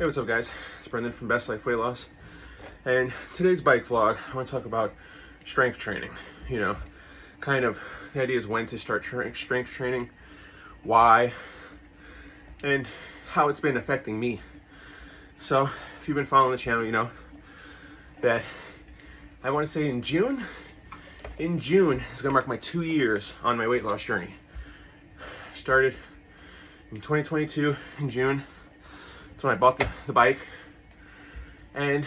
Hey, what's up guys? It's Brendan from Best Life Weight Loss. And today's bike vlog, I want to talk about strength training. You know, kind of the idea is when to start strength training, why, and how it's been affecting me. So if you've been following the channel, you know that I want to say in June is gonna mark my 2 years on my weight loss journey. Started in 2022 in June. That's when I bought the bike. And,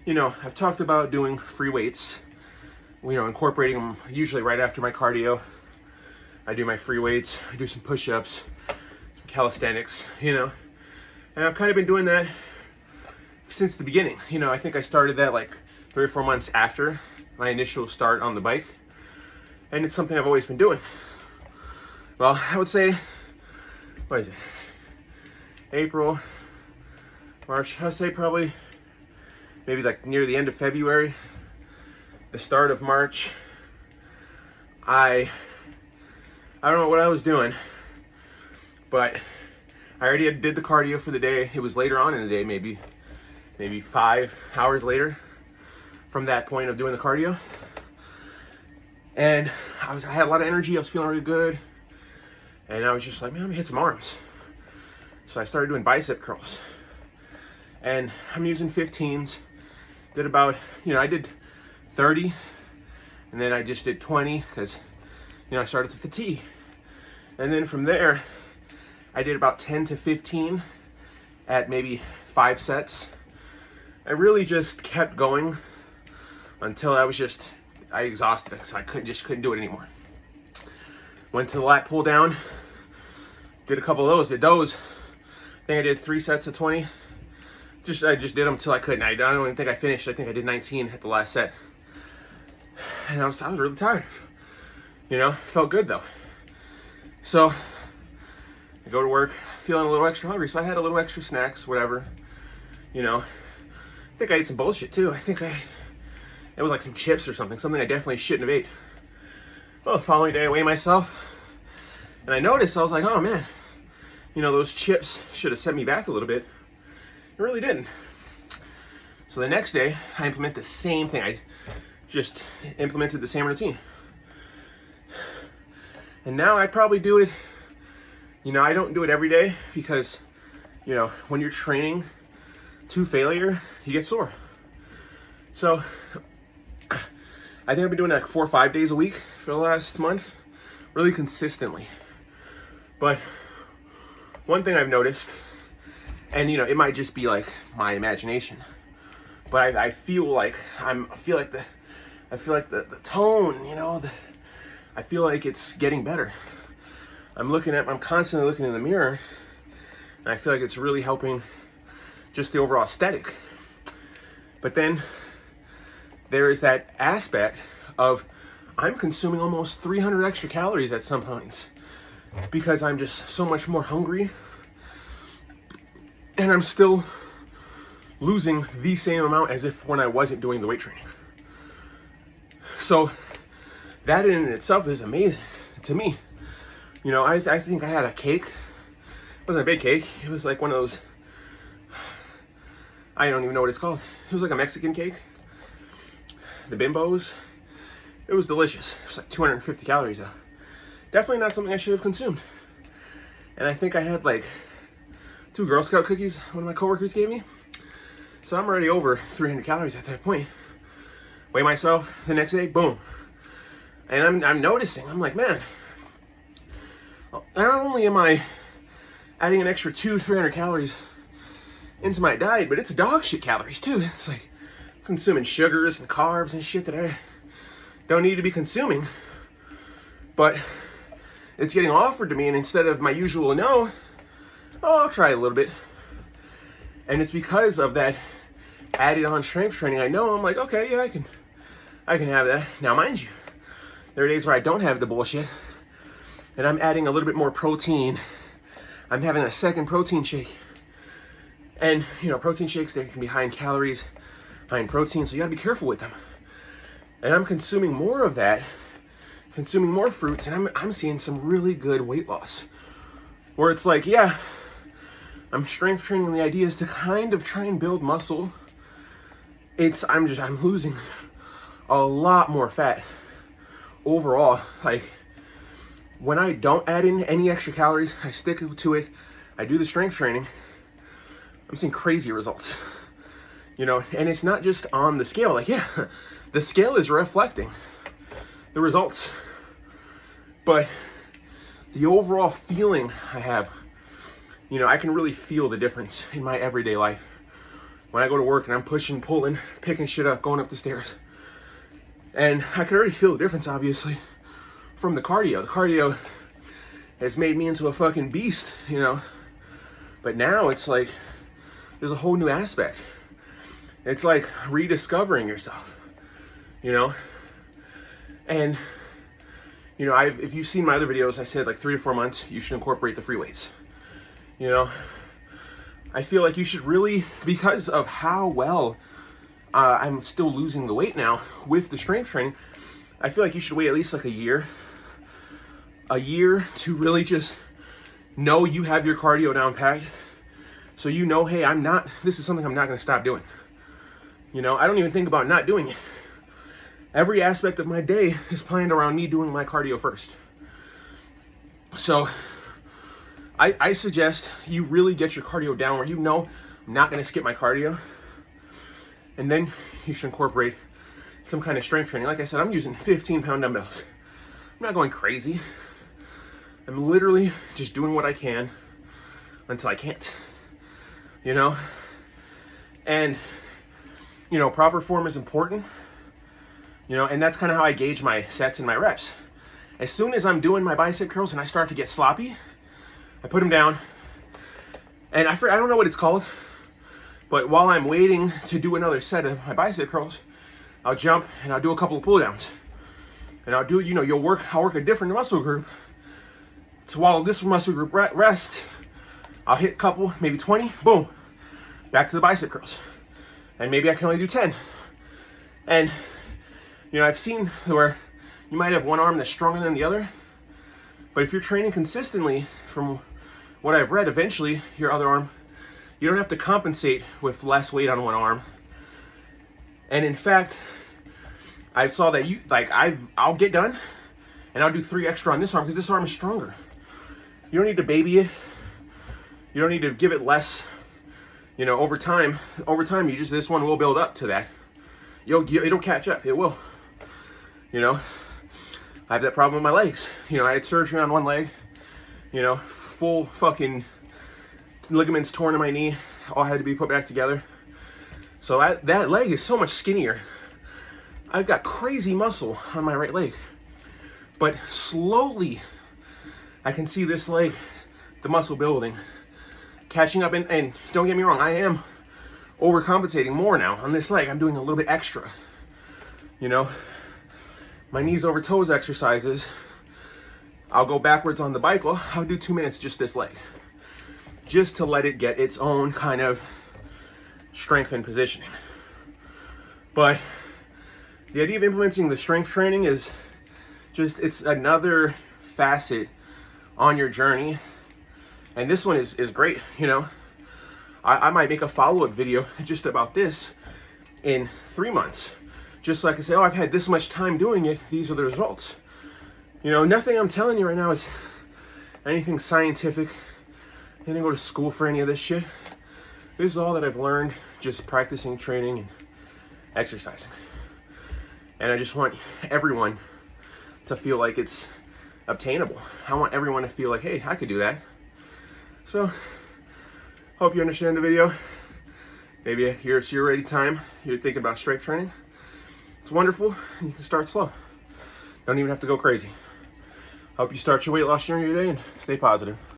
you know, I've talked about doing free weights, you know, incorporating them usually right after my cardio. I do my free weights, I do some push-ups, some calisthenics, you know, and I've kind of been doing that since the beginning. You know, I think I started that like 3 or 4 months after my initial start on the bike, and it's something I've always been doing. Well, I would say, what is it? April, March, I would say probably maybe like near the end of February, the start of March. I don't know what I was doing, but I already did the cardio for the day. It was later on in the day, maybe 5 hours later from that point of doing the cardio. And I had a lot of energy, I was feeling really good. And I was just like, man, let me hit some arms. So I started doing bicep curls, and I'm using 15s. Did about, you know, I did 30, and then I just did 20 because, you know, I started to fatigue. And then from there, I did about 10 to 15 at maybe 5 sets. I really just kept going until I exhausted it, so I couldn't do it anymore. Went to the lat pull down, did a couple of those, I think I did 3 sets of 20. I just did them until I couldn't. I don't even think I finished. I think I did 19 at the last set. And I was really tired. You know, felt good though. So I go to work feeling a little extra hungry. So I had a little extra snacks, whatever. You know, I think I ate some bullshit too. It was like some chips or something I definitely shouldn't have ate. Well, the following day I weighed myself, and I noticed, I was like, oh man, you know, those chips should have set me back a little bit. It really didn't. So the next day, I implement the same thing. I just implemented the same routine. And now I probably do it, you know, I don't do it every day because, you know, when you're training to failure, you get sore. So I think I've been doing it like 4 or 5 days a week for the last month, really consistently. But one thing I've noticed, and you know, it might just be like my imagination, but I feel like the tone, you know, I feel like it's getting better. I'm constantly looking in the mirror, and I feel like it's really helping just the overall aesthetic. But then there is that aspect of I'm consuming almost 300 extra calories at some points because I'm just so much more hungry, and I'm still losing the same amount as if when I wasn't doing the weight training. So that in itself is amazing to me. You know, I think I had a cake. It wasn't a big cake. It was like one of those, I don't even know what it's called. It was like a Mexican cake. The Bimbos. It was delicious. It was like 250 calories though. Definitely not something I should have consumed. And I think I had like 2 Girl Scout cookies one of my coworkers gave me. So I'm already over 300 calories at that point. Weigh myself the next day, boom. And I'm noticing, I'm like, man, not only am I adding an extra 200-300 calories into my diet, but it's dog shit calories too. It's like consuming sugars and carbs and shit that I don't need to be consuming. But it's getting offered to me, and instead of my usual no, oh, I'll try a little bit. And it's because of that added on strength training. I know, I'm like, okay, yeah, I can have that. Now, mind you, there are days where I don't have the bullshit, and I'm adding a little bit more protein. I'm having a second protein shake. And, you know, protein shakes, they can be high in calories, high in protein, so you gotta be careful with them. And I'm consuming more of that, consuming more fruits, and I'm seeing some really good weight loss. Where it's like, yeah, I'm strength training. The idea is to kind of try and build muscle. I'm losing a lot more fat overall. Like, when I don't add in any extra calories, I stick to it, I do the strength training, I'm seeing crazy results. You know, and it's not just on the scale. Like, yeah, the scale is reflecting the results, but the overall feeling I have, you know, I can really feel the difference in my everyday life. When I go to work and I'm pushing, pulling, picking shit up, going up the stairs. And I can already feel the difference, obviously, from the cardio. The cardio has made me into a fucking beast, you know. But now it's like, there's a whole new aspect. It's like rediscovering yourself, you know. And, you know, if you've seen my other videos, I said like 3 to 4 months, you should incorporate the free weights. You know, I feel like you should really, because of how well I'm still losing the weight now with the strength training, I feel like you should wait at least like a year to really just know you have your cardio down packed. So you know, hey, this is something I'm not going to stop doing. You know, I don't even think about not doing it. Every aspect of my day is planned around me doing my cardio first. So I suggest you really get your cardio down where you know I'm not going to skip my cardio. And then you should incorporate some kind of strength training. Like I said, I'm using 15-pound dumbbells. I'm not going crazy. I'm literally just doing what I can until I can't, you know? And, you know, proper form is important, you know, and that's kind of how I gauge my sets and my reps. As soon as I'm doing my bicep curls and I start to get sloppy, I put them down, and I don't know what it's called, but while I'm waiting to do another set of my bicep curls, I'll jump and I'll do a couple of pull downs. And I'll do, you know, I'll work a different muscle group. So while this muscle group rests, I'll hit a couple, maybe 20, boom, back to the bicep curls. And maybe I can only do 10. And, you know, I've seen where you might have one arm that's stronger than the other, but if you're training consistently, from what I've read, eventually your other arm, you don't have to compensate with less weight on one arm. And in fact, I saw that I'll get done and I'll do 3 extra on this arm because this arm is stronger. You don't need to baby it. You don't need to give it less. You know, over time, this one will build up to that. It'll catch up. It will. You know, I have that problem with my legs. You know, I had surgery on one leg. You know, full fucking ligaments torn in my knee. All had to be put back together. So that leg is so much skinnier. I've got crazy muscle on my right leg. But slowly, I can see this leg, the muscle building, catching up. And don't get me wrong, I am overcompensating more now on this leg. I'm doing a little bit extra. You know, my knees over toes exercises, I'll go backwards on the bike. Well, I'll do 2 minutes just this leg, just to let it get its own kind of strength and positioning. But the idea of implementing the strength training is just, it's another facet on your journey. And this one is great, you know. I might make a follow-up video just about this in 3 months. Just so I can say, oh, I've had this much time doing it, these are the results. You know, nothing I'm telling you right now is anything scientific. I didn't go to school for any of this shit. This is all that I've learned just practicing, training, and exercising. And I just want everyone to feel like it's obtainable. I want everyone to feel like, hey, I could do that. So, hope you understand the video. Maybe it's your ready time. You're thinking about strength training. It's wonderful. You can start slow. Don't even have to go crazy. Hope you start your weight loss journey today and stay positive.